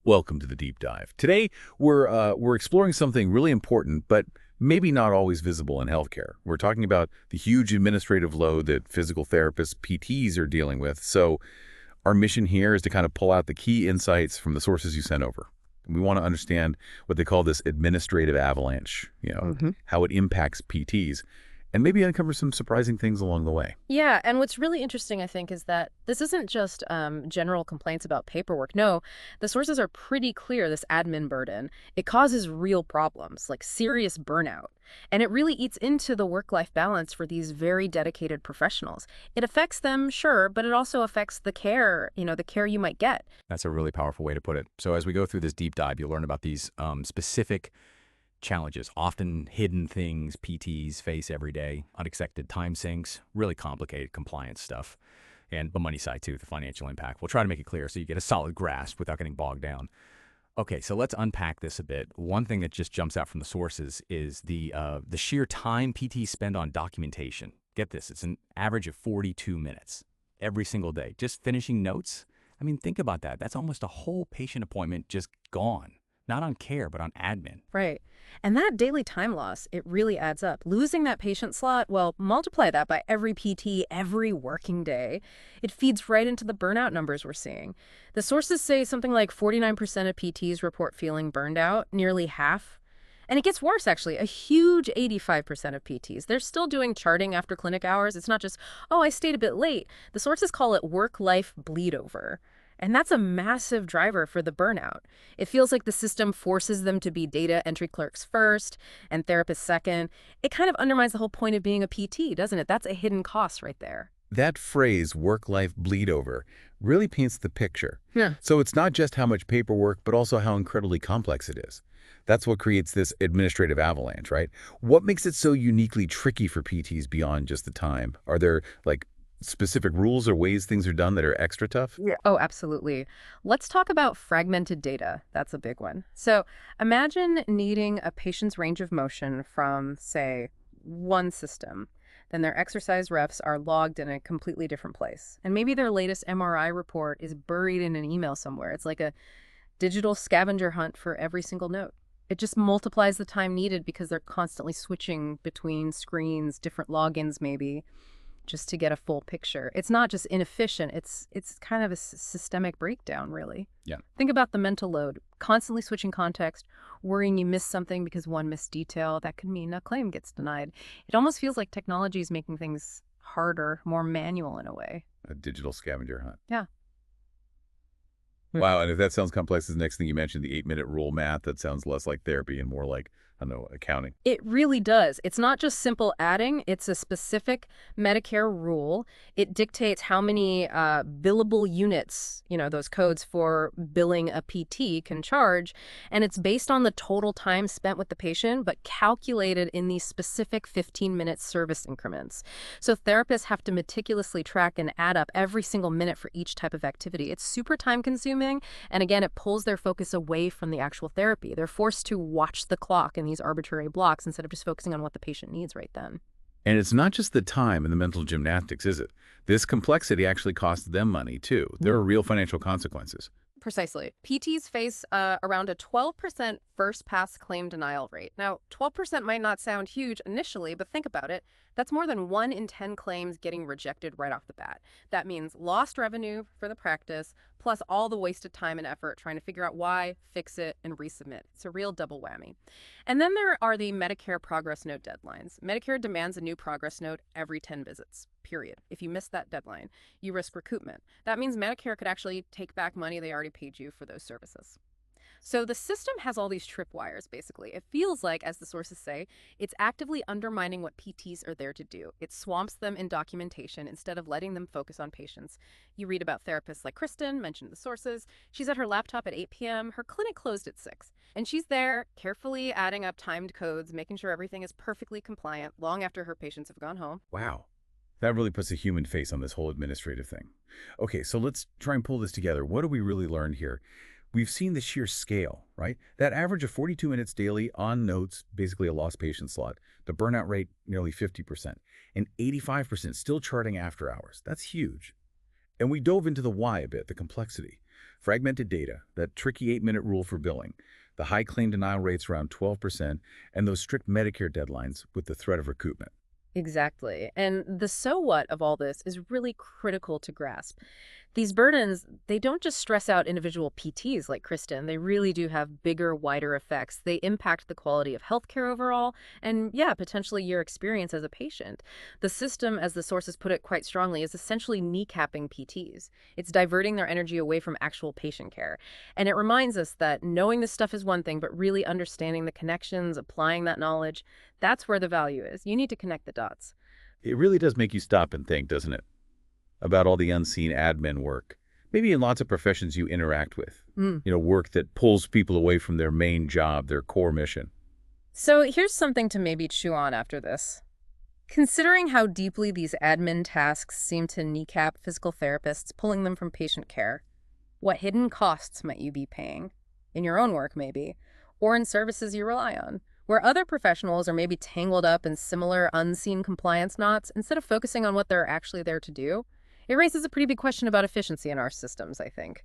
Welcome to the deep dive. Today, we're exploring something really important, but maybe not always visible in healthcare. We're talking about the huge administrative load that physical therapists, PTs, are dealing with. So, our mission here is to kind of pull out the key insights from the sources you sent over. We want to understand what they call this administrative avalanche. How it impacts PTs, and maybe uncover some surprising things along the way. Yeah, and what's really interesting, I think, is that this isn't just general complaints about paperwork. No, the sources are pretty clear, this admin burden. It causes real problems, like serious burnout. And it really eats into the work-life balance for these very dedicated professionals. It affects them, sure, but it also affects the care, the care you might get. That's a really powerful way to put it. So as we go through this deep dive, you'll learn about these specific challenges, often hidden things PTs face every day, unexpected time sinks, really complicated compliance stuff, and the money side too, the financial impact. We'll try to make it clear so you get a solid grasp without getting bogged down. Okay, so let's unpack this a bit. One thing that just jumps out from the sources is the sheer time PTs spend on documentation. Get this, it's an average of 42 minutes every single day. Just finishing notes. I mean, think about that. That's almost a whole patient appointment just gone. Not on care, but on admin. Right. And that daily time loss, it really adds up. Losing that patient slot, well, multiply that by every PT, every working day. It feeds right into the burnout numbers we're seeing. The sources say something like 49% of PTs report feeling burned out, nearly half. And it gets worse, actually. A huge 85% of PTs. They're still doing charting after clinic hours. It's not just, oh, I stayed a bit late. The sources call it work-life bleed over. And that's a massive driver for the burnout. It feels like the system forces them to be data entry clerks first and therapists second. It kind of undermines the whole point of being a PT, doesn't it? That's a hidden cost right there. That phrase, work-life bleed over, really paints the picture. Yeah. So it's not just how much paperwork, but also how incredibly complex it is. That's what creates this administrative avalanche, right? What makes it so uniquely tricky for PTs beyond just the time? Are there, like, specific rules or ways things are done that are extra tough? Yeah. Oh, absolutely. Let's talk about fragmented data. That's a big one. So imagine needing a patient's range of motion from, say, one system. Then their exercise refs are logged in a completely different place. And maybe their latest MRI report is buried in an email somewhere. It's like a digital scavenger hunt for every single note. It just multiplies the time needed because they're constantly switching between screens, different logins maybe, just to get a full picture. It's not just inefficient, it's kind of a systemic breakdown, really. Yeah. Think about the mental load, constantly switching context, worrying you missed something because one missed detail. That could mean a claim gets denied. It almost feels like technology is making things harder, more manual in a way. A digital scavenger hunt. Yeah. Wow, and if that sounds complex as the next thing you mentioned, the 8-minute rule math, that sounds less like therapy and more like, I don't know, accounting. It really does. It's not just simple adding. It's a specific Medicare rule. It dictates how many billable units, those codes for billing a PT can charge. And it's based on the total time spent with the patient, but calculated in these specific 15-minute service increments. So therapists have to meticulously track and add up every single minute for each type of activity. It's super time-consuming. And again, it pulls their focus away from the actual therapy. They're forced to watch the clock in these arbitrary blocks instead of just focusing on what the patient needs right then. And it's not just the time and the mental gymnastics, is it? This complexity actually costs them money, too. There are real financial consequences. Precisely. PTs face around a 12% first-pass claim denial rate. Now, 12% might not sound huge initially, but think about it. That's more than 1 in 10 claims getting rejected right off the bat. That means lost revenue for the practice, plus all the wasted time and effort trying to figure out why, fix it, and resubmit. It's a real double whammy. And then there are the Medicare progress note deadlines. Medicare demands a new progress note every 10 visits, period. If you miss that deadline, you risk recoupment. That means Medicare could actually take back money they already paid you for those services. So the system has all these tripwires, basically. It feels like, as the sources say, it's actively undermining what PTs are there to do. It swamps them in documentation instead of letting them focus on patients. You read about therapists like Kristen, mentioned the sources. She's at her laptop at 8 p.m. Her clinic closed at 6. And she's there, carefully adding up timed codes, making sure everything is perfectly compliant long after her patients have gone home. Wow. That really puts a human face on this whole administrative thing. Okay, so let's try and pull this together. What do we really learn here? We've seen the sheer scale, right? That average of 42 minutes daily on notes, basically a lost patient slot. The burnout rate, nearly 50%. And 85% still charting after hours. That's huge. And we dove into the why a bit, the complexity. Fragmented data, that tricky 8-minute rule for billing, the high claim denial rates around 12%, and those strict Medicare deadlines with the threat of recoupment. Exactly. And the so what of all this is really critical to grasp. These burdens, they don't just stress out individual PTs like Kristen. They really do have bigger, wider effects. They impact the quality of healthcare overall and, yeah, potentially your experience as a patient. The system, as the sources put it quite strongly, is essentially kneecapping PTs. It's diverting their energy away from actual patient care. And it reminds us that knowing this stuff is one thing, but really understanding the connections, applying that knowledge, that's where the value is. You need to connect the dots. It really does make you stop and think, doesn't it? About all the unseen admin work. Maybe in lots of professions you interact with. Work that pulls people away from their main job, their core mission. So here's something to maybe chew on after this. Considering how deeply these admin tasks seem to kneecap physical therapists, pulling them from patient care, what hidden costs might you be paying? In your own work, maybe, or in services you rely on, where other professionals are maybe tangled up in similar unseen compliance knots instead of focusing on what they're actually there to do? It raises a pretty big question about efficiency in our systems, I think.